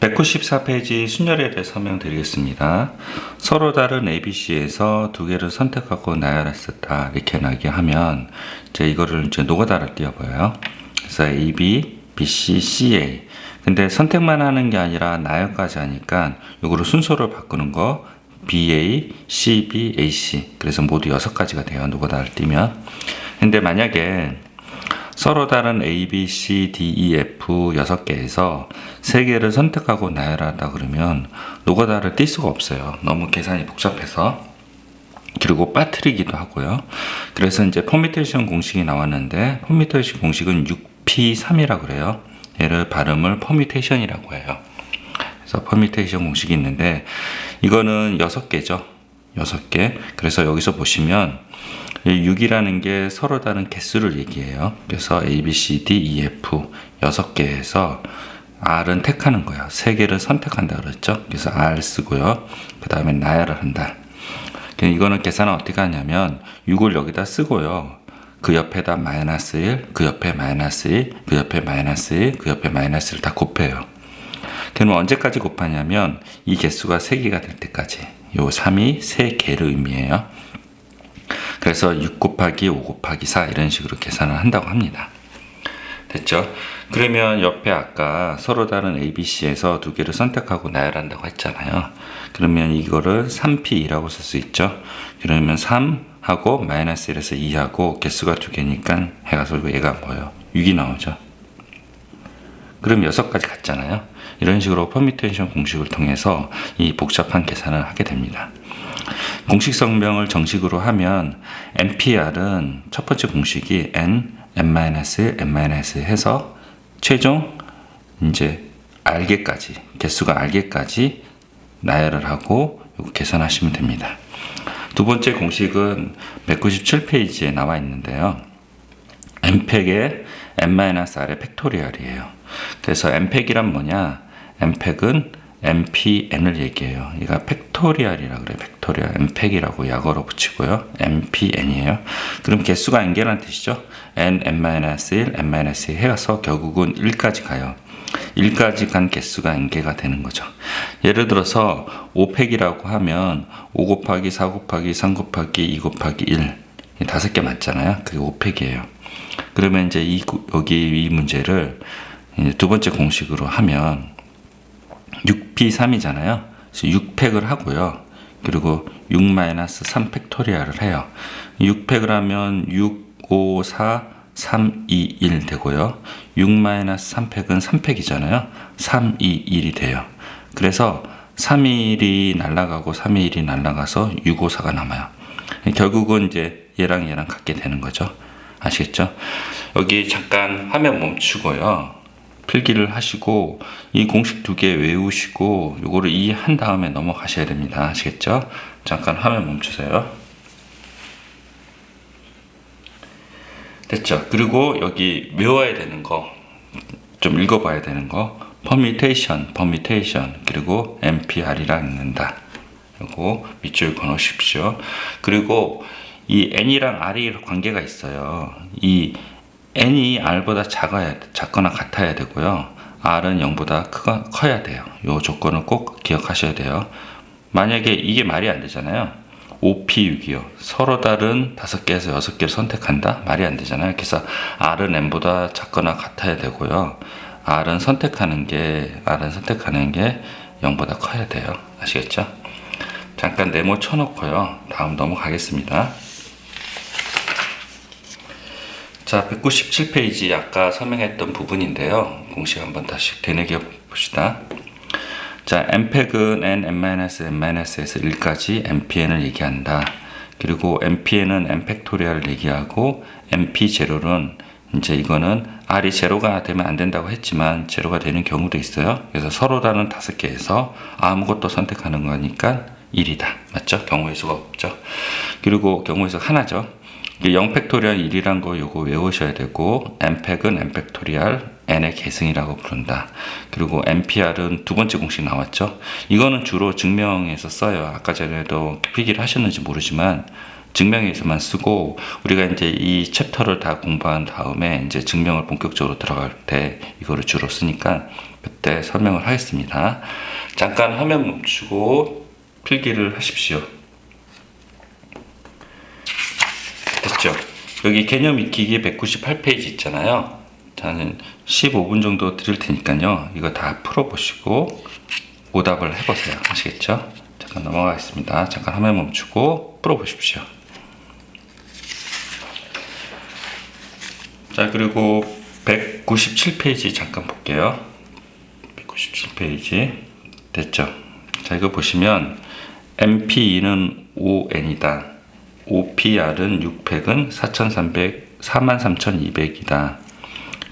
194페이지 순열에 대해 설명드리겠습니다. 서로 다른 ABC에서 두 개를 선택하고 나열했었다. 이렇게 나열하면 이제 이거를 이제 노가다를 띄워봐요. 그래서 AB, BC, CA. 근데 선택만 하는 게 아니라 나열까지 하니까 이거를 순서를 바꾸는 거 BA, CB, AC. 그래서 모두 6가지가 돼요. 노가다를 띄면. 근데 만약에 서로 다른 A, B, C, D, E, F 6개에서 3개를 선택하고 나열하다 그러면 노가다를 뗄 수가 없어요. 너무 계산이 복잡해서. 그리고 빠뜨리기도 하고요. 그래서 이제 퍼뮤테이션 공식이 나왔는데 퍼뮤테이션 공식은 6P3이라고 그래요. 얘를 발음을 퍼뮤테이션이라고 해요. 그래서 퍼뮤테이션 공식이 있는데 이거는 6개죠. 6개. 그래서 여기서 보시면 6이라는 게 서로 다른 개수를 얘기해요. 그래서 A, B, C, D, E, F 6개에서 R은 택하는 거예요. 3개를 선택한다 그랬죠. 그래서 R 쓰고요. 그 다음에 나열을 한다. 이거는 계산은 어떻게 하냐면 6을 여기다 쓰고요. 그 옆에다 마이너스 1, 그 옆에 마이너스 1, 그 옆에 마이너스 1, 그 옆에 마이너스 1을 다 곱해요. 그러면 언제까지 곱하냐면 이 개수가 3개가 될 때까지. 요 3이 3개를 의미해요. 그래서 6 곱하기 5 곱하기 4 이런 식으로 계산을 한다고 합니다. 됐죠? 그러면 옆에 아까 서로 다른 ABC에서 두 개를 선택하고 나열한다고 했잖아요. 그러면 이거를 3P라고 쓸 수 있죠. 그러면 3하고 마이너스 1에서 2하고 개수가 2개니까 해가지고 얘가 뭐예요? 6이 나오죠. 그럼 6가지 같잖아요. 이런 식으로 퍼뮤테이션 공식을 통해서 이 복잡한 계산을 하게 됩니다. 공식 성명을 정식으로 하면 NPR은 첫 번째 공식이 N, N-1, N-1 해서 최종 이제 알게까지, 개수가 알게까지 나열을 하고 계산하시면 됩니다. 두 번째 공식은 197페이지에 나와 있는데요. MPEG의 N-R의 팩토리얼이에요. 그래서 MPEG이란 뭐냐? MPEG은 MPN을 얘기해요. 얘가 팩토리얼이라고 그래요. 팩토리얼. MPEG이라고 약어로 붙이고요. MPN이에요. 그럼 개수가 n개라는 뜻이죠. n, n-1, n-2 해서 결국은 1까지 가요. 1까지 간 개수가 n개가 되는 거죠. 예를 들어서 5팩이라고 하면 5 곱하기 4 곱하기 3 곱하기 2 곱하기 1 5개 맞잖아요. 그게 5팩이에요. 그러면 이제 여기 이 문제를 이제 두 번째 공식으로 하면 6P3이잖아요. 그래서 6팩을 하고요. 그리고 6-3 팩토리얼을 해요. 6팩을 하면 6, 5, 4, 3, 2, 1 되고요. 6-3팩은 3팩이잖아요. 3, 2, 1이 돼요. 그래서 3, 1이 날아가고 3, 1이 날아가서 6, 5, 4가 남아요. 결국은 이제 얘랑 얘랑 같게 되는 거죠. 아시겠죠? 여기 잠깐 화면 멈추고요. 필기를 하시고 이 공식 2개 외우시고 요거를 이해한 다음에 넘어가셔야 됩니다. 아시겠죠? 잠깐 화면 멈추세요. 됐죠? 그리고 여기 외워야 되는 거 좀 읽어봐야 되는 거 퍼뮤테이션 그리고 NPR이랑 읽는다. 요거 밑줄 그어놓으십시오. 그리고 이 N이랑 R이 관계가 있어요. 이 n이 r보다 작거나 같아야 되고요. r은 0보다 커야 돼요. 이 조건을 꼭 기억하셔야 돼요. 만약에 이게 말이 안 되잖아요. 5P6이요. 서로 다른 5개에서 6개를 선택한다? 말이 안 되잖아요. 그래서 r은 n보다 작거나 같아야 되고요. r은 선택하는 게 0보다 커야 돼요. 아시겠죠? 잠깐 네모 쳐놓고요. 다음 넘어가겠습니다. 자, 197페이지 아까 설명했던 부분인데요. 공식 한번 다시 되뇌겨 봅시다. 자, MPEG은 N, N-N-에서 1까지 MPN을 얘기한다. 그리고 MPN은 N팩토리얼을 얘기하고 MP0는 이제 이거는 R이 제로가 되면 안 된다고 했지만 제로가 되는 경우도 있어요. 그래서 서로 다른 5개에서 아무것도 선택하는 거니까 1이다. 맞죠? 경우의 수가 없죠. 그리고 경우의 수가 하나죠. 0팩토리얼 1이란 거 요거 외우셔야 되고 MPEG은 N팩토리얼 N의 계승이라고 부른다. 그리고 NPR은 두 번째 공식 나왔죠. 이거는 주로 증명에서 써요. 아까 전에도 필기를 하셨는지 모르지만 증명에서만 쓰고 우리가 이제 이 챕터를 다 공부한 다음에 이제 증명을 본격적으로 들어갈 때 이거를 주로 쓰니까 그때 설명을 하겠습니다. 잠깐 화면 멈추고 필기를 하십시오. 됐죠? 여기 개념 익히기 198페이지 있잖아요. 저는 15분 정도 드릴 테니까요. 이거 다 풀어보시고 오답을 해보세요. 아시겠죠? 잠깐 넘어가겠습니다. 잠깐 화면 멈추고 풀어보십시오. 자, 그리고 197페이지 잠깐 볼게요. 197페이지 됐죠? 자, 이거 보시면 MPE는 5N이다. OPR은 600은 43,200이다.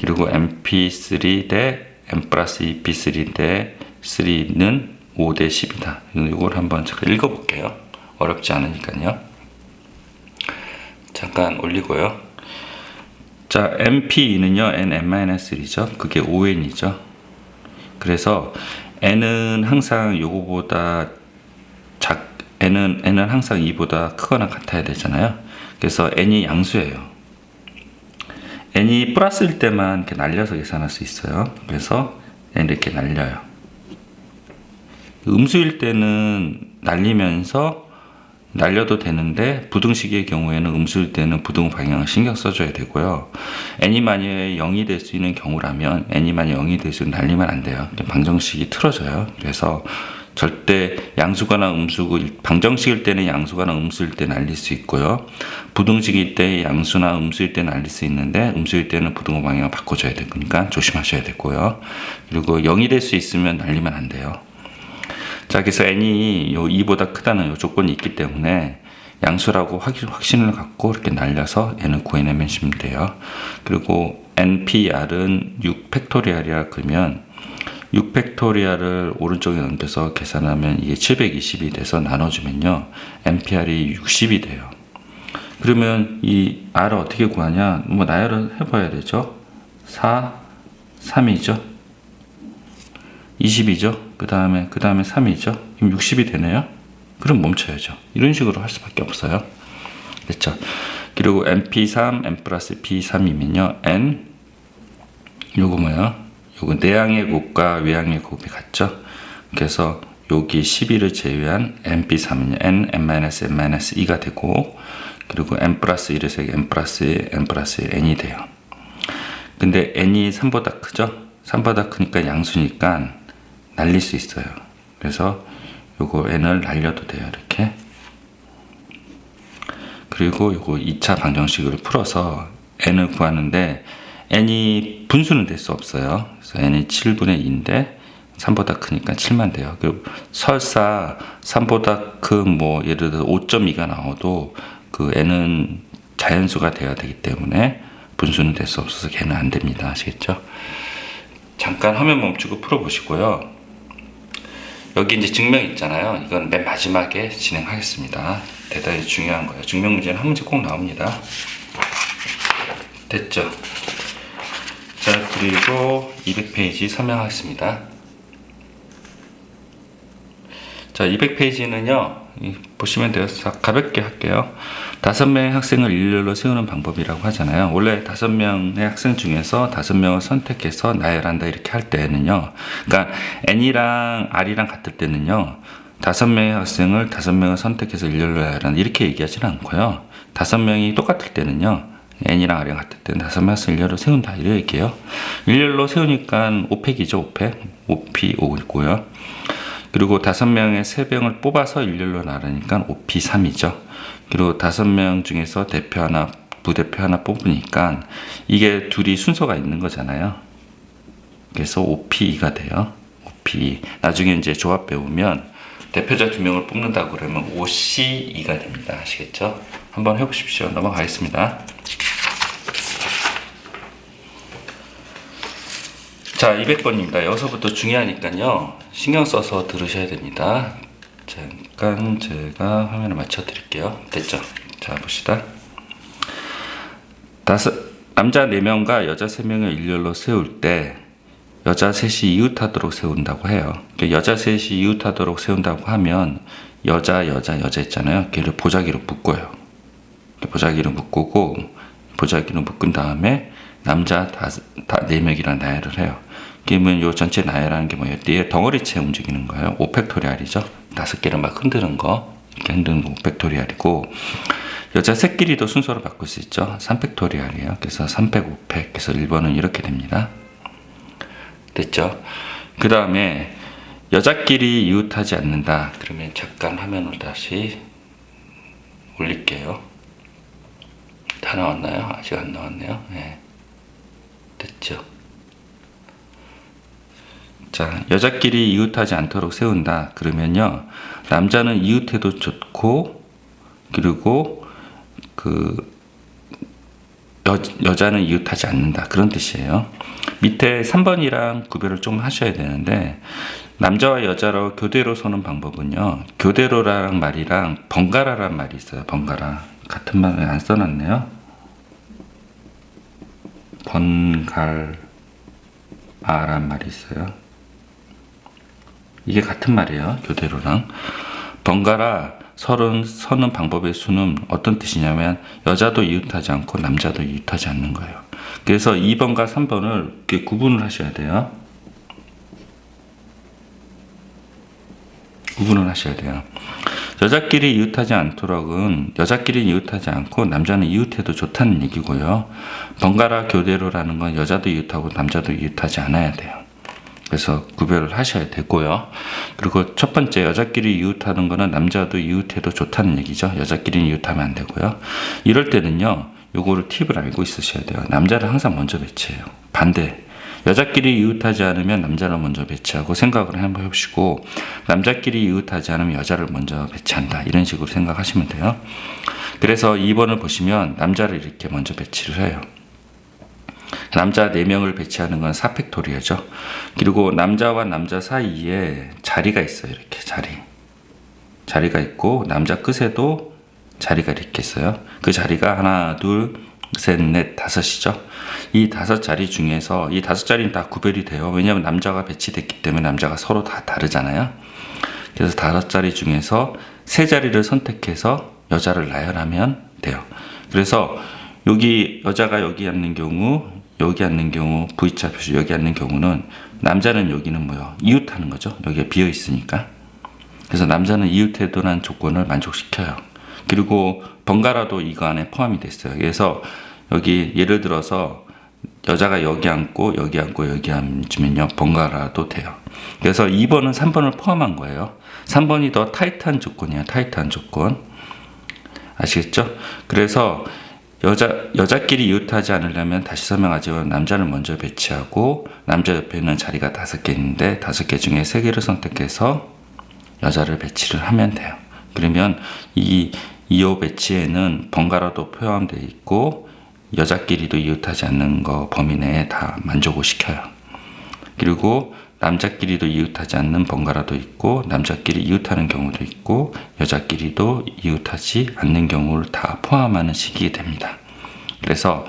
그리고 MP3 대 M 플러스 2P3 대 3는 5 대 10이다. 이걸 한번 잠깐 읽어볼게요. 어렵지 않으니까요. 잠깐 올리고요. 자, MP2는요, N-N-1죠. 그게 5N이죠. 그래서 N은 항상 요거보다 N은 항상 2보다 크거나 같아야 되잖아요. 그래서 N이 양수예요. N이 플러스일 때만 이렇게 날려서 계산할 수 있어요. 그래서 N 이렇게 날려요. 음수일 때는 날려도 되는데 부등식의 경우에는 음수일 때는 부등 방향을 신경 써줘야 되고요. N이 만약에 0이 될 수 있는 경우라면 N이 만약에 0이 될 수 있는 날리면 안 돼요. 방정식이 틀어져요. 그래서 절대 양수거나 음수고 방정식일 때는 양수거나 음수일 때 날릴 수 있고요. 부등식일 때 양수나 음수일 때 날릴 수 있는데 음수일 때는 부등호 방향을 바꿔줘야 되니까 조심하셔야 되고요. 그리고 0이 될 수 있으면 날리면 안 돼요. 자, 그래서 n이 요 2보다 크다는 요 조건이 있기 때문에 양수라고 확신을 갖고 이렇게 날려서 n을 구해내면 돼요. 그리고 npr은 6팩토리얼이라 그러면 6팩토리얼을 오른쪽에 넘겨서 계산하면 이게 720이 돼서 나눠주면요. npr이 60이 돼요. 그러면 이 r을 어떻게 구하냐? 뭐 나열을 해봐야 되죠. 4, 3이죠. 20이죠. 그 다음에 3이죠. 그럼 60이 되네요. 그럼 멈춰야죠. 이런 식으로 할 수밖에 없어요. 됐죠. 그리고 np3, n 플러스 p3이면요. n 요거 뭐야? 요거 내항의 곱과 외항의 곱이 같죠. 그래서 여기 12를 제외한 np3은 n-n-2가 되고, 그리고 n 플러스 1에서 n 플러스 1n이 돼요. 근데 n이 3보다 크죠. 3보다 크니까 양수니까 날릴 수 있어요. 그래서 요거 n을 날려도 돼요. 이렇게. 그리고 요거 2차 방정식을 풀어서 n을 구하는데 n이 분수는 될 수 없어요. 그래서 n이 7분의 2인데 3보다 크니까 7만 돼요. 그리고 설사 3보다 큰 뭐 예를 들어 5.2가 나와도 그 n은 자연수가 돼야 되기 때문에 분수는 될 수 없어서 걔는 안 됩니다. 아시겠죠? 잠깐 화면 멈추고 풀어보시고요. 여기 이제 증명 있잖아요. 이건 맨 마지막에 진행하겠습니다. 대단히 중요한 거예요. 증명 문제는 한 문제 꼭 나옵니다. 됐죠? 자, 그리고 200페이지 설명하겠습니다. 자, 200페이지는요, 보시면 돼요. 가볍게 할게요. 5명의 학생을 일렬로 세우는 방법이라고 하잖아요. 원래 5명의 학생 중에서 5명을 선택해서 나열한다 이렇게 할 때는요, 그러니까 n이랑 r이랑 같을 때는요, 5명의 학생을 5명을 선택해서 일렬로 나열한다 이렇게 얘기하지는 않고요. 5명이 똑같을 때는요, n이랑 r이랑 같을 때는 5명 학생을 일렬로 세운다 이렇게 얘기해요. 일렬로 세우니까 5팩이죠. 5p 5고요. 그리고 5명의 3명을 뽑아서 일렬로 나르니까 5p3이죠. 그리고 5명 중에서 대표 하나, 부대표 하나 뽑으니까 이게 둘이 순서가 있는 거잖아요. 그래서 5p2가 돼요. 5p2. 나중에 이제 조합 배우면 대표자 2명을 뽑는다고 그러면 5c2가 됩니다. 아시겠죠? 한번 해보십시오. 넘어가겠습니다. 자, 200번입니다. 여기서부터 중요하니까요. 신경 써서 들으셔야 됩니다. 잠깐 제가 화면을 맞춰 드릴게요. 됐죠? 자, 봅시다. 남자 4명과 여자 3명을 일렬로 세울 때 여자 셋이 이웃하도록 세운다고 해요. 여자 셋이 이웃하도록 세운다고 하면 여자 있잖아요. 걔를 보자기로 묶어요. 보자기로 묶고 보자기로 묶은 다음에 남자 4명이랑 나열을 해요. 그러면 요 전체 나열하는 게 뭐예요? 얘 덩어리체 움직이는 거예요. 5팩토리알이죠. 5개를 막 흔드는 거. 이렇게 흔드는 거 5팩토리알이고, 여자 새끼리도 순서로 바꿀 수 있죠. 3팩토리알이에요. 그래서 3팩, 5팩. 그래서 1번은 이렇게 됩니다. 됐죠? 그 다음에 여자끼리 이웃하지 않는다. 그러면 잠깐 화면을 다시 올릴게요. 다 나왔나요? 아직 안 나왔네요. 네. 됐죠? 자, 여자끼리 이웃하지 않도록 세운다. 그러면요, 남자는 이웃해도 좋고, 그리고 여자는 이웃하지 않는다. 그런 뜻이에요. 밑에 3번이랑 구별을 좀 하셔야 되는데, 남자와 여자로 교대로 서는 방법은요, 교대로라는 말이랑 번갈아라는 말이 있어요. 번갈아. 같은 말을 안 써놨네요. 번갈아란 말이 있어요. 이게 같은 말이에요. 교대로랑. 번갈아 서는 방법의 수는 어떤 뜻이냐면, 여자도 이웃하지 않고 남자도 이웃하지 않는 거예요. 그래서 2번과 3번을 이렇게 구분을 하셔야 돼요. 구분을 하셔야 돼요. 여자끼리 이웃하지 않도록은 여자끼리 이웃하지 않고 남자는 이웃해도 좋다는 얘기고요. 번갈아 교대로라는 건 여자도 이웃하고 남자도 이웃하지 않아야 돼요. 그래서 구별을 하셔야 되고요. 그리고 첫 번째, 여자끼리 이웃하는 거는 남자도 이웃해도 좋다는 얘기죠. 여자끼리는 이웃하면 안 되고요. 이럴 때는요, 요거를 팁을 알고 있으셔야 돼요. 남자를 항상 먼저 배치해요. 반대. 여자끼리 이웃하지 않으면 남자를 먼저 배치하고 생각을 한번 해보시고, 남자끼리 이웃하지 않으면 여자를 먼저 배치한다. 이런 식으로 생각하시면 돼요. 그래서 2번을 보시면 남자를 이렇게 먼저 배치를 해요. 남자 4명을 배치하는 건 4팩토리아죠. 그리고 남자와 남자 사이에 자리가 있어요. 이렇게 자리가 있고, 남자 끝에도 자리가 이렇게 있어요. 그 자리가 하나, 둘, 셋, 넷, 5이죠. 이 5자리 중에서 이 5자리는 다 구별이 돼요. 왜냐하면 남자가 배치됐기 때문에 남자가 서로 다 다르잖아요. 그래서 5자리 중에서 3자리를 선택해서 여자를 나열하면 돼요. 그래서 여기 여자가 여기 앉는 경우, 여기 앉는 경우, V자 표시 여기 앉는 경우는 남자는 여기는 뭐요? 이웃하는 거죠. 여기가 비어 있으니까. 그래서 남자는 이웃해도라는 조건을 만족시켜요. 그리고 번갈아도 이거 안에 포함이 됐어요. 그래서 여기 예를 들어서 여자가 여기 앉고 여기 앉고 여기 앉으면요, 번갈아도 돼요. 그래서 2번은 3번을 포함한 거예요. 3번이 더 타이트한 조건이에요. 타이트한 조건. 아시겠죠? 그래서 여자끼리 이웃하지 않으려면 다시 설명하지만 남자를 먼저 배치하고, 남자 옆에는 자리가 5개 있는데 5개 중에 3개를 선택해서 여자를 배치를 하면 돼요. 그러면 이 2호 배치에는 번갈아도 포함되어 있고, 여자끼리도 이웃하지 않는 거 범위 내에 다 만족을 시켜요. 그리고 남자끼리도 이웃하지 않는 번갈아도 있고, 남자끼리 이웃하는 경우도 있고, 여자끼리도 이웃하지 않는 경우를 다 포함하는 식이 됩니다. 그래서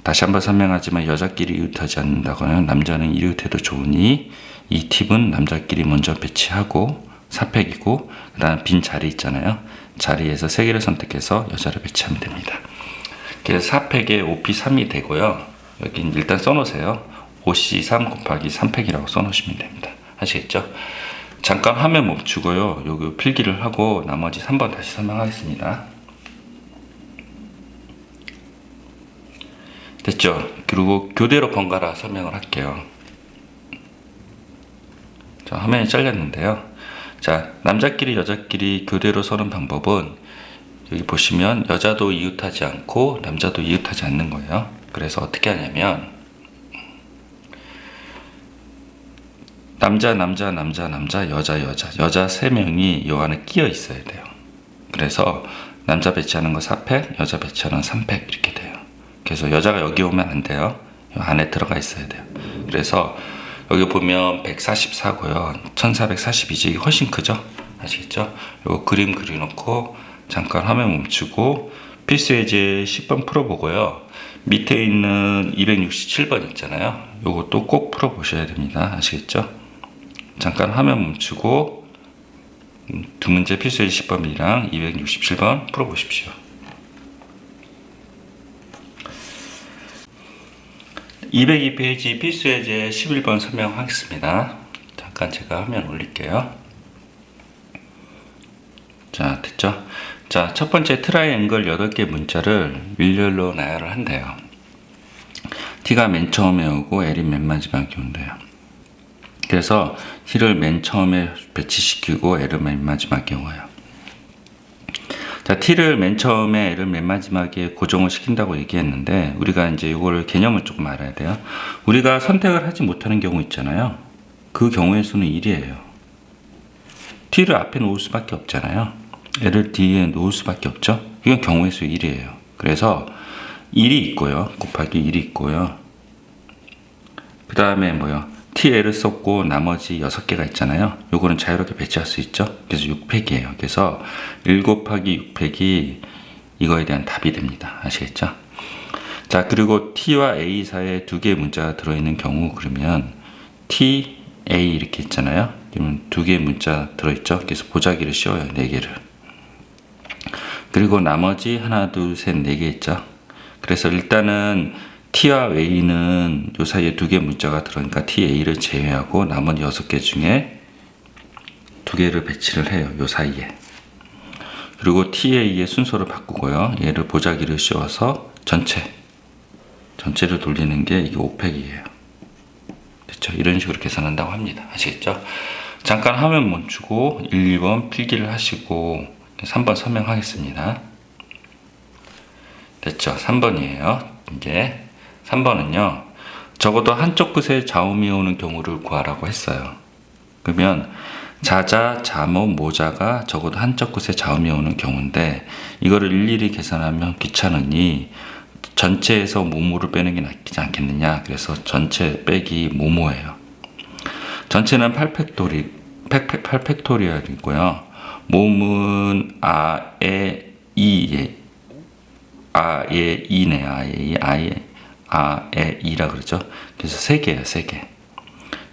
다시 한번 설명하지만, 여자끼리 이웃하지 않는다거나 남자는 이웃해도 좋으니 이 팁은 남자끼리 먼저 배치하고 4팩이고, 그 다음 빈 자리 있잖아요. 자리에서 3개를 선택해서 여자를 배치하면 됩니다. 그래서 4팩에 5P3이 되고요. 여기 일단 써놓으세요. 5C3 곱하기 3팩이라고 써놓으시면 됩니다. 아시겠죠? 잠깐 화면 멈추고요. 여기 필기를 하고 나머지 3번 다시 설명하겠습니다. 됐죠? 그리고 교대로 번갈아 설명을 할게요. 자, 화면이 잘렸는데요. 자, 남자끼리 여자끼리 교대로 서는 방법은 여기 보시면 여자도 이웃하지 않고 남자도 이웃하지 않는 거예요. 그래서 어떻게 하냐면, 남자, 여자 3명이 요 안에 끼어 있어야 돼요. 그래서 남자 배치하는 거 4팩, 여자 배치하는 3팩 이렇게 돼요. 그래서 여자가 여기 오면 안 돼요. 요 안에 들어가 있어야 돼요. 그래서 여기 보면 144고요. 1442지 훨씬 크죠? 아시겠죠? 요 그림 그려놓고 잠깐 화면 멈추고 필수 예제 10번 풀어보고요. 밑에 있는 267번 있잖아요. 요것도 꼭 풀어보셔야 됩니다. 아시겠죠? 잠깐 화면 멈추고 두 문제 필수 예제 10번이랑 267번 풀어보십시오. 202페이지 필수예제 11번 설명하겠습니다. 잠깐 제가 화면 올릴게요. 자, 됐죠? 자, 첫 번째 트라이앵글 8개 문자를 일렬로 나열을 한대요. T가 맨 처음에 오고 L이 맨 마지막에 온대요. 그래서 T를 맨 처음에 배치시키고 L을 맨 마지막에 와요. 자, T를 맨 처음에 L을 맨 마지막에 고정을 시킨다고 얘기했는데, 우리가 이제 이거를 개념을 조금 알아야 돼요. 우리가 선택을 하지 못하는 경우 있잖아요. 그 경우의 수는 1이에요. T를 앞에 놓을 수밖에 없잖아요. L을 뒤에 놓을 수밖에 없죠. 이건 경우의 수 1이에요. 그래서 1이 있고요. 곱하기 1이 있고요. 그 다음에 뭐요? TL을 썼고 나머지 6개가 있잖아요. 요거는 자유롭게 배치할 수 있죠. 그래서 6팩이에요. 그래서 1 곱하기 6팩이 이거에 대한 답이 됩니다. 아시겠죠? 자, 그리고 T와 A 사이에 2개의 문자가 들어있는 경우, 그러면 T, A 이렇게 있잖아요. 그러면 2개의 문자 들어있죠. 그래서 보자기를 씌워요. 4개를. 그리고 나머지 하나, 둘, 셋, 4개 있죠. 그래서 일단은 T와 A는 요 사이에 2개 문자가 들어오니까 T, A를 제외하고 나머지 6개 중에 2개를 배치를 해요. 요 사이에. 그리고 T, A의 순서를 바꾸고요. 얘를 보자기를 씌워서 전체를 돌리는 게 이게 5팩이에요. 됐죠? 이런 식으로 계산한다고 합니다. 아시겠죠? 잠깐 화면 멈추고 1, 2번 필기를 하시고 3번 설명하겠습니다. 됐죠? 3번이에요. 이제 3번은요, 적어도 한쪽 끝에 자음이 오는 경우를 구하라고 했어요. 그러면 자자, 자모, 모자가 적어도 한쪽 끝에 자음이 오는 경우인데, 이거를 일일이 계산하면 귀찮으니 전체에서 모모를 빼는 게 낫지 않겠느냐. 그래서 전체 빼기 모모예요. 전체는 8팩토리얼이고요. 모음은 아에 이에 아에 이네. 아에 이라 그러죠. 그래서 3개예요. 3개.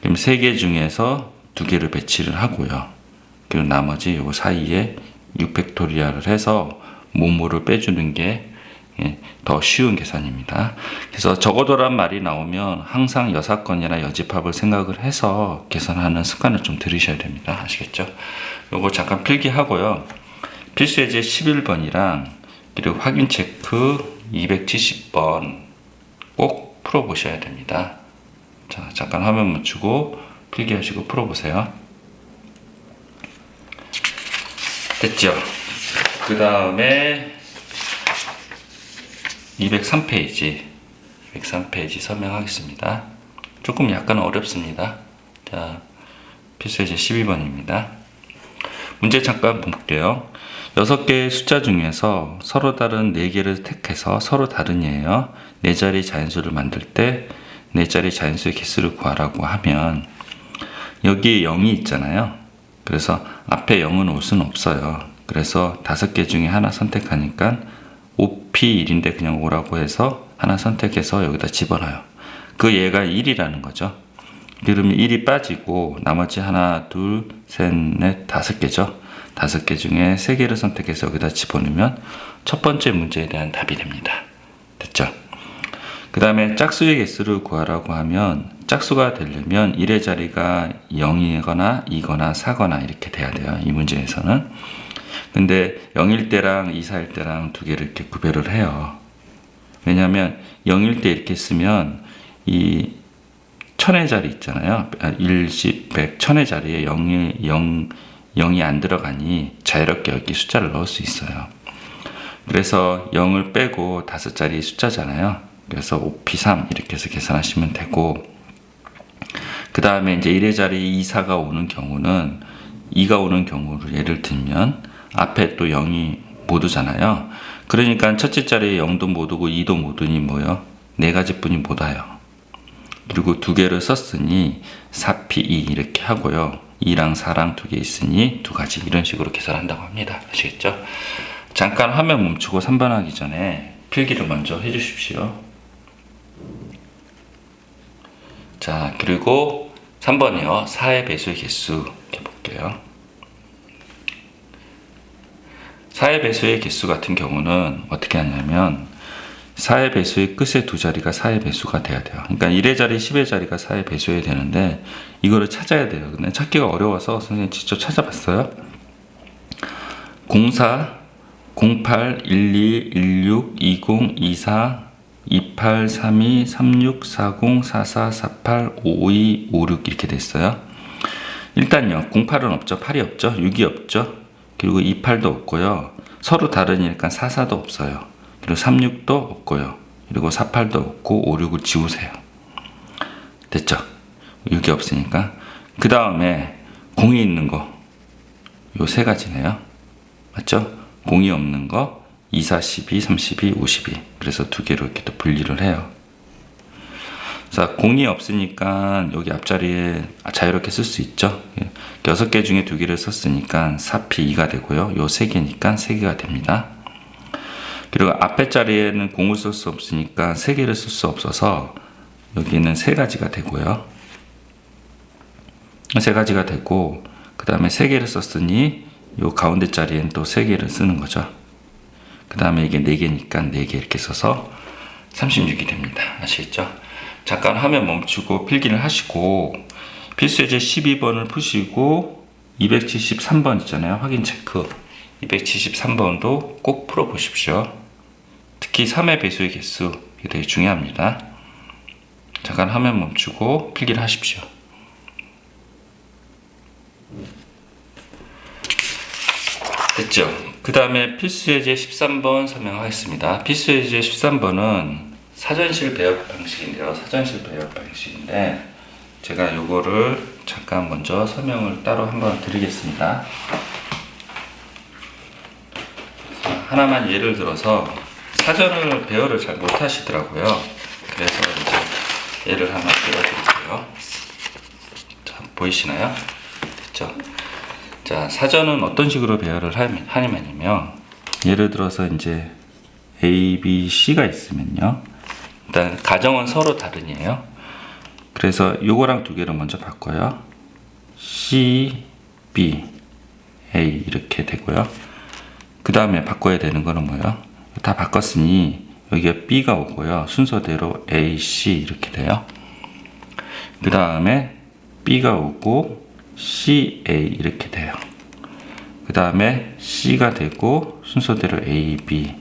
그럼 3개 중에서 2개를 배치를 하고요. 그리고 나머지 요 사이에 6팩토리얼을 해서 모모를 빼주는 게 더 쉬운 계산입니다. 그래서 적어도란 말이 나오면 항상 여사건이나 여집합을 생각을 해서 계산하는 습관을 좀 들이셔야 됩니다. 아시겠죠? 요거 잠깐 필기하고요. 필수예제 11번이랑 그리고 확인 체크 270번 꼭 풀어보셔야 됩니다. 자, 잠깐 화면 멈추고 필기하시고 풀어보세요. 됐죠? 그 다음에 203페이지 설명하겠습니다. 조금 약간 어렵습니다. 자, 필수예제 12번입니다. 문제 잠깐 볼게요. 6개의 숫자 중에서 서로 다른 4개를 택해서 서로 다른 예요. 4자리 자연수를 만들 때 4자리 자연수의 개수를 구하라고 하면, 여기 0이 있잖아요. 그래서 앞에 0은 올 수는 없어요. 그래서 5개 중에 하나 선택하니까 5P1인데 그냥 5라고 해서 하나 선택해서 여기다 집어넣어요. 그 얘가 1이라는 거죠. 그러면 1이 빠지고 나머지 하나, 둘, 셋, 넷, 5개죠. 5개 중에 3개를 선택해서 여기다 집어넣으면 첫 번째 문제에 대한 답이 됩니다. 됐죠? 그 다음에 짝수의 개수를 구하라고 하면, 짝수가 되려면 1의 자리가 0이거나 2거나 4거나 이렇게 돼야 돼요. 이 문제에서는. 근데 0일 때랑 2, 4일 때랑 2개를 이렇게 구별을 해요. 왜냐하면 0일 때 이렇게 쓰면 이 1000의 자리 있잖아요. 1, 10, 100, 1000의 자리에 0이 안 들어가니 자유롭게 여기 숫자를 넣을 수 있어요. 그래서 0을 빼고 5자리 숫자잖아요. 그래서 5P3 이렇게 해서 계산하시면 되고, 그 다음에 이제 1의 자리 2, 4가 오는 경우는, 2가 오는 경우를 예를 들면 앞에 또 0이 못 오잖아요. 그러니까 첫째 자리에 0도 못 오고 2도 못 오니 뭐요? 4가지뿐이 못 와요. 그리고 2개를 썼으니 4P2 이렇게 하고요. 2랑 4랑 2개 있으니 2가지, 이런 식으로 계산한다고 합니다. 아시겠죠? 잠깐 화면 멈추고 3번 하기 전에 필기를 먼저 해주십시오. 자, 그리고 3번이요. 4의 배수의 개수 이렇게 볼게요. 4의 배수의 개수 같은 경우는 어떻게 하냐면, 4의 배수의 끝의 두 자리가 4의 배수가 돼야 돼요. 그러니까 1의 자리, 10의 자리가 4의 배수여야 되는데 이거를 찾아야 돼요. 근데 찾기가 어려워서 선생님 직접 찾아봤어요. 04, 08, 12, 16, 20, 24, 28, 32, 36, 40, 44, 48, 52, 56 이렇게 됐어요. 일단요, 08은 없죠. 8이 없죠. 6이 없죠. 그리고 28도 없고요. 서로 다르니까 44도 없어요. 그리고 36도 없고요. 그리고 48도 없고 56을 지우세요. 됐죠? 6이 없으니까. 그 다음에 0이 있는 거. 요 세 가지네요. 맞죠? 0이 없는 거 2, 4, 12, 32, 52. 그래서 두 개로 이렇게 또 분리를 해요. 자, 0이 없으니까 여기 앞자리에 자유롭게 쓸 수 있죠. 6개 중에 2개를 썼으니까 4P 2가 되고요. 요 3개니까 3개가 됩니다. 그리고 앞에 자리에는 0을 쓸 수 없으니까 3개를 쓸 수 없어서 여기는 3가지가 되고요. 3가지가 되고 그 다음에 3개를 썼으니 요 가운데 자리엔 또 3개를 쓰는 거죠. 그 다음에 이게 4개니까 4개 이렇게 써서 36이 됩니다. 아시겠죠? 잠깐 화면 멈추고 필기를 하시고 필수예제 12번을 푸시고 273번 있잖아요. 확인 체크. 273번도 꼭 풀어보십시오. 특히 3의 배수의 개수 이게 되게 중요합니다. 잠깐 화면 멈추고 필기를 하십시오. 됐죠? 그 다음에 필수예제 13번 설명하겠습니다. 필수예제 13번은 사전실 배열 방식인데요. 사전실 배열 방식인데 제가 요거를 잠깐 먼저 설명을 따로 한번 드리겠습니다. 하나만 예를 들어서 사전을 배열을 잘 못하시더라고요. 그래서 이제 예를 하나 들어드릴게요. 자, 보이시나요? 됐죠? 자, 사전은 어떤 식으로 배열을 하냐면요. 예를 들어서 이제 A, B, C가 있으면요. 일단 가정은 서로 다르니에요. 그래서 요거랑 두 개를 먼저 바꿔요. C, B, A 이렇게 되고요. 그 다음에 바꿔야 되는 거는 뭐예요? 다 바꿨으니 여기가 B가 오고요. 순서대로 A, C 이렇게 돼요. 그 다음에 B가 오고 C, A 이렇게 돼요. 그 다음에 C가 되고 순서대로 A, B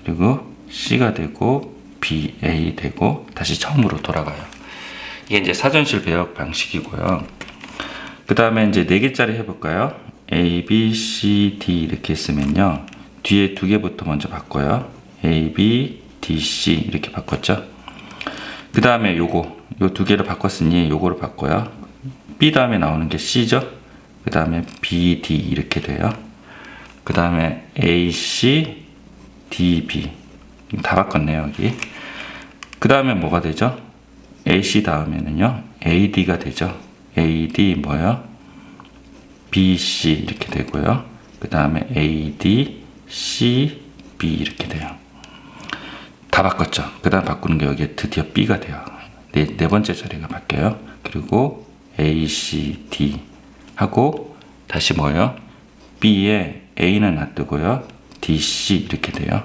그리고 C가 되고 B, A 되고 다시 처음으로 돌아가요. 이게 이제 사전실 배열 방식이고요. 그 다음에 이제 4개짜리 해볼까요? A, B, C, D 이렇게 했으면요. 뒤에 2개부터 먼저 바꿔요. A, B, D, C 이렇게 바꿨죠. 그 다음에 요거 요 2개를 바꿨으니 요거를 바꿔요. B 다음에 나오는 게 C죠. 그 다음에 B, D 이렇게 돼요. 그 다음에 A, C, D, B 다 바꿨네요 여기. 그 다음에 뭐가 되죠? A, C 다음에는요 A, D가 되죠. A, D 뭐예요? B, C 이렇게 되고요. 그 다음에 A, D, C, B 이렇게 돼요. 다 바꿨죠. 그 다음 바꾸는 게 여기에 드디어 B가 돼요. 네 번째 자리가 바뀌어요. 그리고 A, C, D 하고 다시 뭐예요? B에 A는 놔두고요. D, C 이렇게 돼요.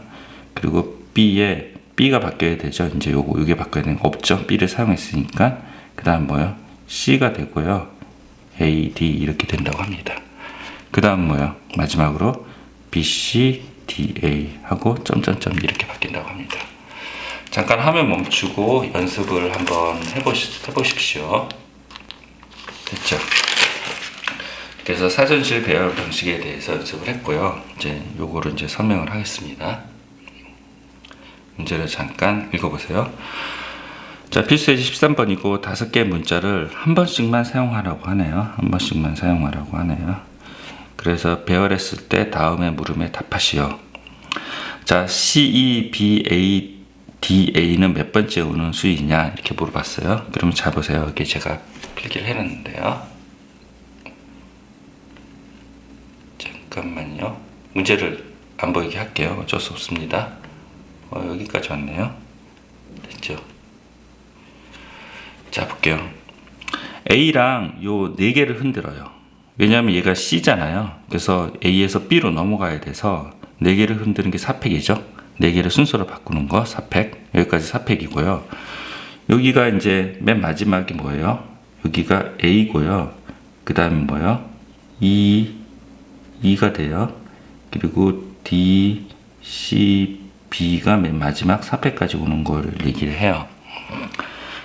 그리고 B에 B가 바뀌어야 되죠. 이제 요게 바뀌어야 되는 거 없죠. B를 사용했으니까. 그 다음 뭐예요? C가 되고요. A, D 이렇게 된다고 합니다. 그 다음 뭐예요? 마지막으로 B, C, D, A 하고 점점점 이렇게 바뀐다고 합니다. 잠깐 화면 멈추고 연습을 한번 해보십시오. 됐죠? 그래서 사전실 배열 방식에 대해서 연습을 했고요. 이제 요거를 이제 설명을 하겠습니다. 문제를 잠깐 읽어보세요. 자, 필수예제 13번이고 5개의 문자를 한 번씩만 사용하라고 하네요. 한 번씩만 사용하라고 하네요. 그래서 배열했을 때 다음의 물음에 답하시오. 자, C, E, B, A, D, A는 몇 번째 오는 수이냐 이렇게 물어봤어요. 그러면 잘 보세요. 여기 제가 필기를 해놨는데요. 잠깐만요. 문제를 안 보이게 할게요. 어쩔 수 없습니다. 여기까지 왔네요. 됐죠? 자, 볼게요. A랑 요 4개를 흔들어요. 왜냐하면 얘가 C잖아요. 그래서 A에서 B로 넘어가야 돼서 4개를 흔드는 게 4팩이죠. 4개를 순서로 바꾸는 거 4팩. 여기까지 4팩이고요. 여기가 이제 맨 마지막이 뭐예요? 여기가 A고요. 그 다음에 뭐예요? 2가 돼요. 그리고 D, C, B가 맨 마지막 4팩까지 오는 걸 얘기를 해요.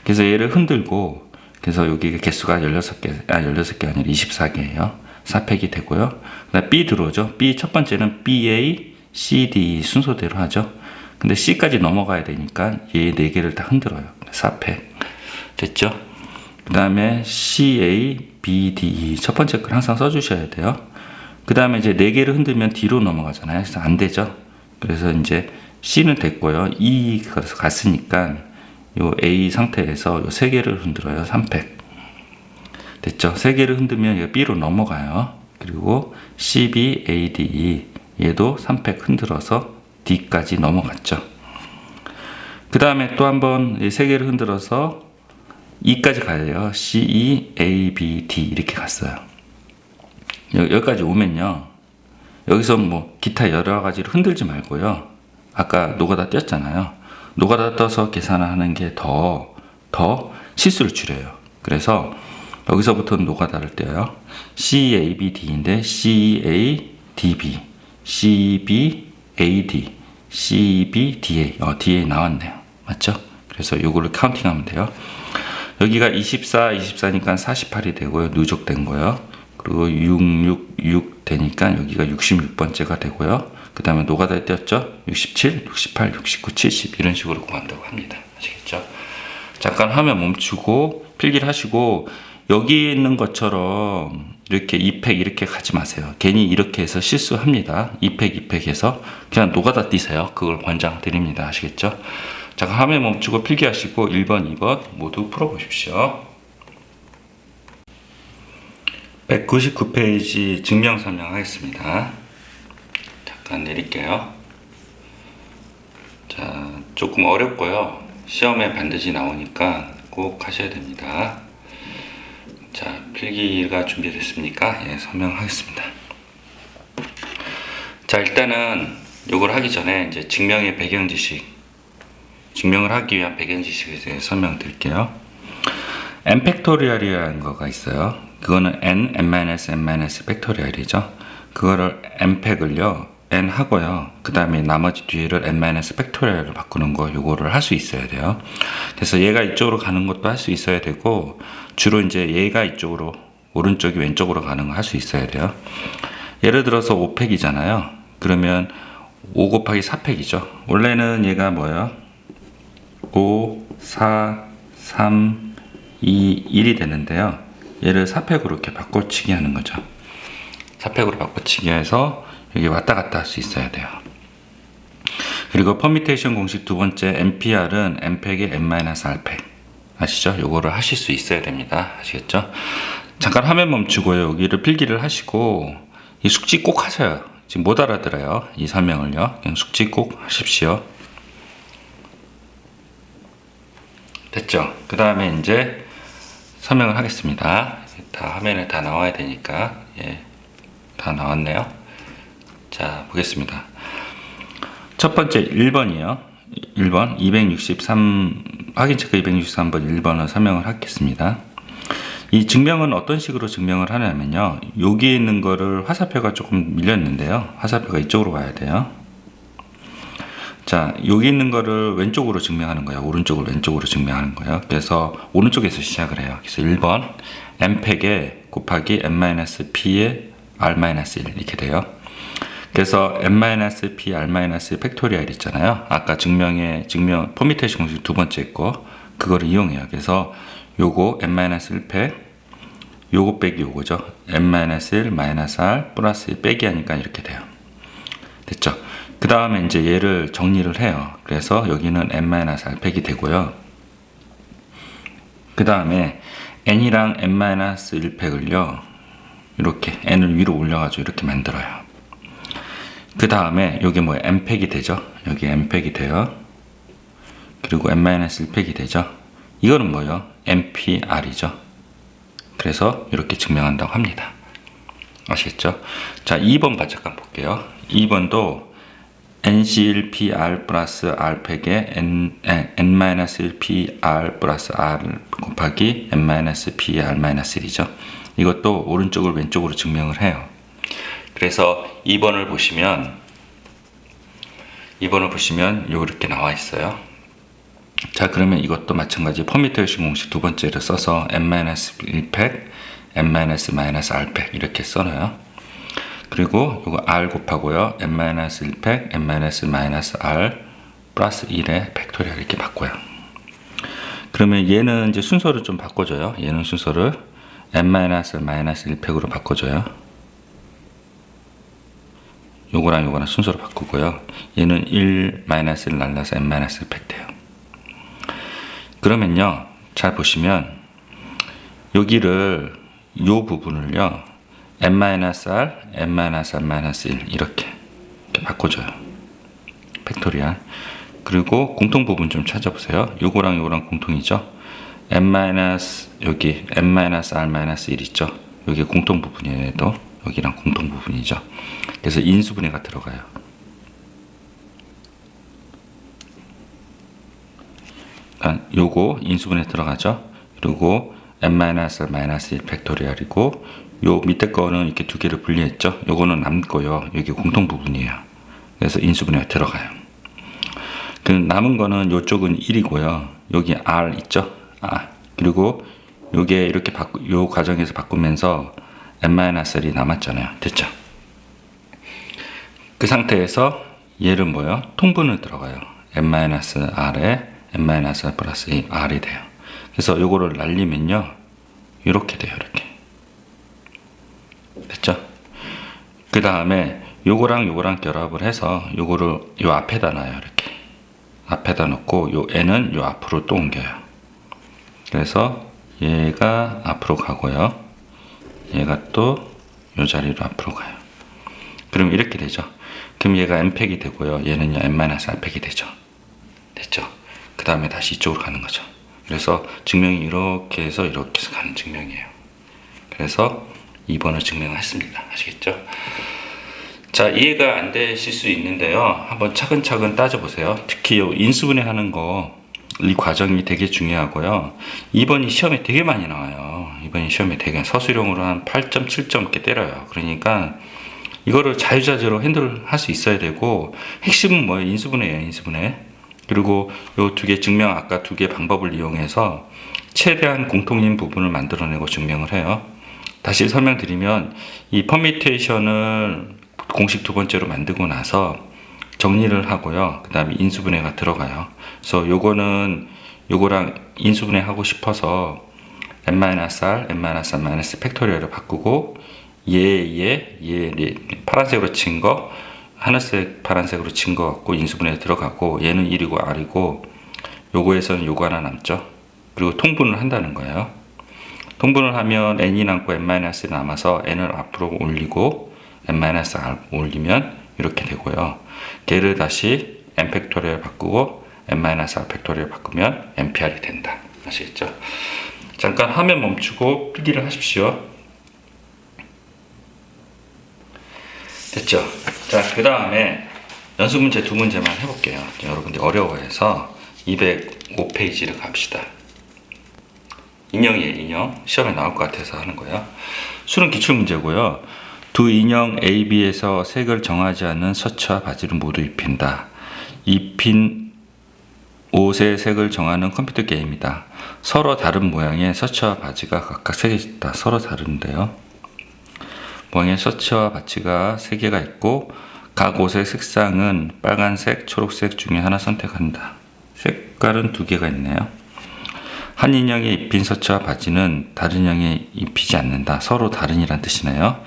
그래서 얘를 흔들고, 그래서 여기 개수가 16개 아니라 24개예요. 4팩이 되고요. 그다음 B 들어오죠. B 첫 번째는 BA, CD 순서대로 하죠. 근데 C까지 넘어가야 되니까 얘 4개를 다 흔들어요. 4팩. 됐죠? 그 다음에 CA, B, D, E 첫 번째 걸 항상 써주셔야 돼요. 그 다음에 이제 4개를 흔들면 D로 넘어가잖아요. 그래서 안 되죠. 그래서 이제 C는 됐고요. E가 갔으니까 요 A 상태에서 요 3개를 흔들어요. 3팩. 됐죠? 3개를 흔들면 얘가 B로 넘어가요. 그리고 C, B, A, D, E 얘도 3팩 흔들어서 D까지 넘어갔죠. 그 다음에 또 한번 3개를 흔들어서 E까지 가요. C, E, A, B, D 이렇게 갔어요. 여기까지 오면요. 여기서 뭐 기타 여러 가지를 흔들지 말고요. 아까 노가다 띄었잖아요. 노가다 떠서 계산하는 게 더 실수를 줄여요. 그래서 여기서부터 노가다를 떼어요. C, A, B, D인데 C, A, D, B, C, B, A, D, C, B, D, A. D, A 나왔네요. 맞죠? 그래서 요거를 카운팅하면 돼요. 여기가 24니까 48이 되고요. 누적된 거요. 그리고 6 되니까 여기가 66번째가 되고요. 그 다음에 노가다에 띄었죠? 67, 68, 69, 70 이런 식으로 구한다고 합니다. 아시겠죠? 잠깐 화면 멈추고 필기를 하시고 여기 있는 것처럼 이렇게 2팩 이렇게 가지 마세요. 괜히 이렇게 해서 실수합니다. 2팩 해서 그냥 노가다 띄세요. 그걸 권장드립니다. 아시겠죠? 잠깐 화면 멈추고 필기하시고 1번, 2번 모두 풀어보십시오. 199페이지 증명 설명하겠습니다. 잠깐 내릴게요. 자, 조금 어렵고요. 시험에 반드시 나오니까 꼭 하셔야 됩니다. 자, 필기가 준비됐습니까? 예, 설명하겠습니다. 자, 일단은 요걸 하기 전에 이제 증명의 배경 지식, 증명을 하기 위한 배경 지식에 대해 설명드릴게요. n 팩토리얼이라는 거가 있어요. 그거는 n 팩토리얼이죠. 그거를 n 팩을요, n 하고요. 그 다음에 나머지 뒤를 n 팩토리얼로 바꾸는 거, 요거를 할 수 있어야 돼요. 그래서 얘가 이쪽으로 가는 것도 할 수 있어야 되고, 주로 이제 얘가 이쪽으로, 오른쪽이 왼쪽으로 가는 거 할 수 있어야 돼요. 예를 들어서 5팩이잖아요. 그러면 5 곱하기 4팩이죠. 원래는 얘가 뭐예요? 5, 4, 3, 2, 1이 되는데요. 얘를 4팩으로 이렇게 바꿔치기 하는 거죠. 4팩으로 바꿔치기 해서 여기 왔다 갔다 할 수 있어야 돼요. 그리고 퍼미테이션 공식 두 번째 NPR은 n팩의 n-r팩. 아시죠? 요거를 하실 수 있어야 됩니다. 아시겠죠? 잠깐 화면 멈추고요. 여기를 필기를 하시고 이 숙지 꼭 하셔요. 지금 못 알아들어요. 이 설명을요. 그냥 숙지 꼭 하십시오. 됐죠? 그 다음에 이제 설명을 하겠습니다. 다 화면에 다 나와야 되니까. 예, 다 나왔네요. 자, 보겠습니다. 첫 번째 1번이에요. 1번 263 확인 체크 263번 1번을 설명을 하겠습니다. 이 증명은 어떤 식으로 증명을 하냐면요. 여기 있는 거를 화살표가 조금 밀렸는데요. 화살표가 이쪽으로 가야 돼요. 자, 여기 있는 거를 왼쪽으로 증명하는 거예요. 오른쪽을 왼쪽으로 증명하는 거예요. 그래서 오른쪽에서 시작을 해요. 그래서 1번 n팩에 곱하기 n-p의 r-1 이렇게 돼요. 그래서 n-p r-1 팩토리얼 있잖아요. 아까 증명 퍼미테이션 공식 두 번째 거 그거를 이용해요. 그래서 요거 n-1팩 요거 빼기 요거죠. n-1 마이너스 r 플러스 1 빼기 하니까 이렇게 돼요. 됐죠? 그 다음에 이제 얘를 정리를 해요. 그래서 여기는 n-r 팩이 되고요. 그 다음에 n이랑 n-1 팩을요. 이렇게 n을 위로 올려가지고 이렇게 만들어요. 그 다음에 여기 뭐 n팩이 되죠. 여기 n팩이 돼요. 그리고 n-1 팩이 되죠. 이거는 뭐예요? npr이죠. 그래서 이렇게 증명한다고 합니다. 아시겠죠? 자, 2번 잠깐 볼게요. 2번도 NC1PR 플러스 R 팩에 N-1PR 플러스 R 곱하기 N-PR-1이죠. 이것도 오른쪽을 왼쪽으로 증명을 해요. 그래서 2번을 보시면 이렇게 나와 있어요. 자, 그러면 이것도 마찬가지 퍼미테이션 공식 두 번째를 써서 N-1팩, N--R 팩 이렇게 써놔요. 그리고 이거 R 곱하고요. N-1팩, N-R 플러스 1의 팩토리얼 이렇게 바꿔요. 그러면 얘는 이제 순서를 좀 바꿔줘요. 얘는 순서를 N-1팩으로 바꿔줘요. 요거랑 순서로 바꾸고요. 얘는 1-1 날라서 N-1팩 돼요. 그러면요, 잘 보시면 여기를 요 부분을요 N-R, N-R-1 이렇게 바꿔줘요. 팩토리얼. 그리고 공통 부분 좀 찾아보세요. 요거랑 공통이죠. 여기 N-R-1 있죠. 여기 공통 부분이에요. 또 여기랑 공통 부분이죠. 그래서 인수분해가 들어가요. 요거 인수분해 들어가죠. 그리고 N-1 팩토리얼이고 요 밑에 거는 이렇게 두 개를 분리했죠. 요거는 남고요. 여기 공통 부분이에요. 그래서 인수분해가 들어가요. 그 남은 거는 요쪽은 1이고요. 여기 R 있죠. 그리고 요게 이렇게 요 과정에서 바꾸면서 N-1이 남았잖아요. 됐죠? 그 상태에서 얘를 뭐요? 통분을 들어가요. N-R에 N-R 플러스 R이 돼요. 그래서 요거를 날리면요. 이렇게 돼요. 이렇게. 됐죠? 그 다음에 요거랑 결합을 해서 요거를 요 앞에다 놔요. 이렇게. 앞에다 놓고 요 N은 요 앞으로 또 옮겨요. 그래서 얘가 앞으로 가고요. 얘가 또 요 자리로 앞으로 가요. 그럼 이렇게 되죠. 그럼 얘가 N팩이 되고요. 얘는요 N-R 팩이 되죠. 됐죠? 그 다음에 다시 이쪽으로 가는 거죠. 그래서 증명이 이렇게 해서 가는 증명이에요. 그래서 2번을 증명했습니다. 아시겠죠? 자, 이해가 안 되실 수 있는데요. 한번 차근차근 따져보세요. 특히 요 인수분해 하는 거, 이 과정이 되게 중요하고요. 2번이 시험에 되게 많이 나와요. 2번이 시험에 되게 서술형으로 한 8점, 7점 이렇게 때려요. 그러니까 이거를 자유자재로 핸들할 수 있어야 되고, 핵심은 뭐예요? 인수분해예요. 인수분해. 그리고 요 두 개 증명, 아까 두 개 방법을 이용해서 최대한 공통인 부분을 만들어내고 증명을 해요. 다시 설명드리면 이 퍼미테이션을 공식 두 번째로 만들고 나서 정리를 하고요. 그 다음에 인수분해가 들어가요. 그래서 요거랑 인수분해 하고 싶어서 N-R, N-R 팩토리얼을 바꾸고 얘 파란색으로 친 거, 하늘색 파란색으로 친 거 갖고 인수분해에 들어가고 얘는 1이고 R이고 요거에서는 요거 하나 남죠. 그리고 통분을 한다는 거예요. 통분을 하면 N이 남고 N-이 남아서 N을 앞으로 올리고 N-R 올리면 이렇게 되고요. 걔를 다시 N 팩토리얼 바꾸고 N-R 팩토리얼 바꾸면 NPR이 된다. 아시겠죠? 잠깐 화면 멈추고 필기를 하십시오. 됐죠? 자, 그 다음에 연습 문제 두 문제만 해볼게요. 여러분들 어려워해서 205페이지를 갑시다. 인형이에요, 인형. 시험에 나올 것 같아서 하는 거예요. 수능 기출문제고요. 두 인형 A, B에서 색을 정하지 않은 셔츠와 바지를 모두 입힌다. 입힌 옷의 색을 정하는 컴퓨터 게임이다. 서로 다른 모양의 셔츠와 바지가 각각 3개 있다. 서로 다른데요. 모양의 셔츠와 바지가 3개가 있고 각 옷의 색상은 빨간색, 초록색 중에 하나 선택한다. 색깔은 2개가 있네요. 한 인형이 입힌 셔츠와 바지는 다른 인형이 입히지 않는다. 서로 다른이란 뜻이네요.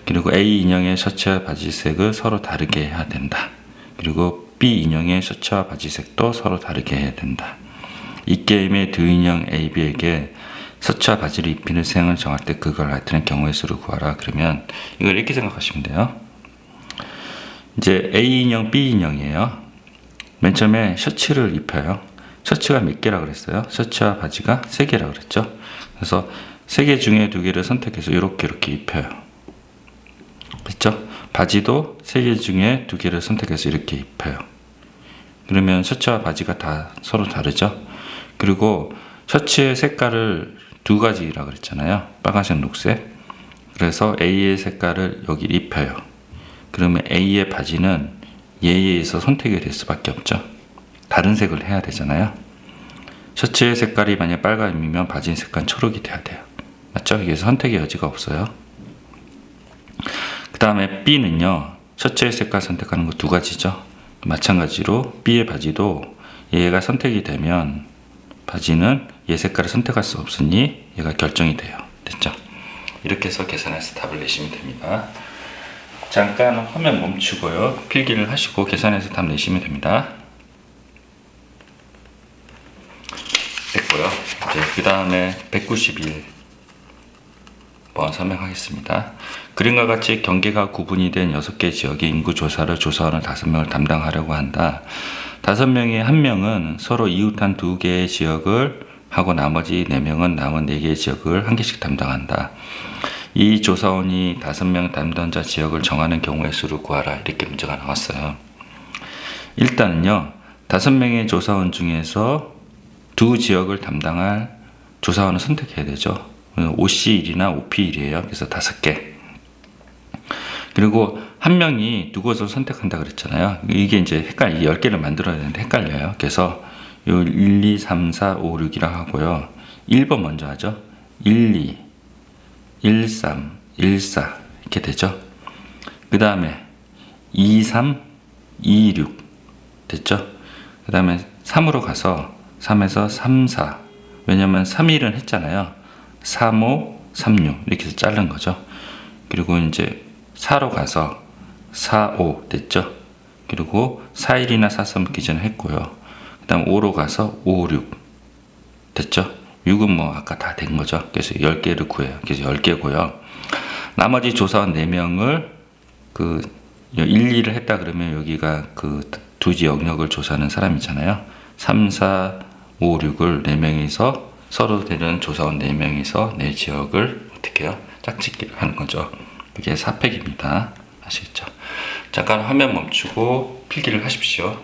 그리고 A 인형의 셔츠와 바지 색을 서로 다르게 해야 된다. 그리고 B 인형의 셔츠와 바지 색도 서로 다르게 해야 된다. 이 게임의 두 인형 A, B에게 셔츠와 바지를 입히는 색을 정할 때 그걸 나타낸 경우의 수를 구하라. 그러면 이걸 이렇게 생각하시면 돼요. 이제 A 인형, B 인형이에요. 맨 처음에 셔츠를 입혀요. 셔츠가 몇 개라 그랬어요? 셔츠와 바지가 3개라 그랬죠? 그래서 3개 중에 2개를 선택해서 이렇게 입혀요. 됐죠? 바지도 3개 중에 2개를 선택해서 이렇게 입혀요. 그러면 셔츠와 바지가 다 서로 다르죠? 그리고 셔츠의 색깔을 2가지라 그랬잖아요. 빨간색, 녹색. 그래서 A의 색깔을 여기 입혀요. 그러면 A의 바지는 얘에 의해서 선택이 될 수밖에 없죠. 다른 색을 해야 되잖아요. 셔츠의 색깔이 만약 빨간이면 바지 색깔은 초록이 돼야 돼요. 맞죠? 그래서 선택의 여지가 없어요. 그 다음에 B는요, 셔츠의 색깔 선택하는 거 2가지죠. 마찬가지로 B의 바지도 얘가 선택이 되면 바지는 얘 색깔을 선택할 수 없으니 얘가 결정이 돼요. 됐죠? 이렇게 해서 계산해서 답을 내시면 됩니다. 잠깐 화면 멈추고요. 필기를 하시고 계산해서 답 내시면 됩니다. 됐고요. 이제 그 다음에 191번 설명하겠습니다. 그림과 같이 경계가 구분이 된 6개 지역의 인구 조사를 조사원을 5명을 담당하려고 한다. 5명의 1명은 서로 이웃한 2개의 지역을 하고 나머지 4명은 남은 4개의 지역을 1개씩 담당한다. 이 조사원이 5명 담당자 지역을 정하는 경우의 수를 구하라. 이렇게 문제가 나왔어요. 일단은요, 5명의 조사원 중에서 2 지역을 담당할 조사원을 선택해야 되죠. OC1이나 OP1이에요. 그래서 5개. 그리고 1명이 2곳을 선택한다 그랬잖아요. 이게 이제 10개를 만들어야 되는데 헷갈려요. 그래서 요 1, 2, 3, 4, 5, 6이라고 하고요. 1번 먼저 하죠. 1, 2, 1, 3, 1, 4 이렇게 되죠. 그 다음에 2, 3, 2, 6 됐죠. 그 다음에 3으로 가서 3에서 3, 4 왜냐면 3, 1은 했잖아요. 3, 5, 3, 6 이렇게 해서 자른 거죠. 그리고 이제 4로 가서 4, 5 됐죠. 그리고 4, 1이나 4, 3 기존에 했고요. 그 다음 5로 가서 5, 6 됐죠. 6은 뭐 아까 다 된 거죠. 그래서 10개를 구해요. 그래서 10개고요. 나머지 조사원 4명을 그 1, 2를 했다 그러면 여기가 그 두지 영역을 조사하는 사람이잖아요. 3, 4, 5, 6을 4명이서 서로 되는 조사원 4명이서 내 지역을 어떻게 해요? 짝짓기를 하는 거죠. 이게 4팩입니다. 아시겠죠? 잠깐 화면 멈추고 필기를 하십시오.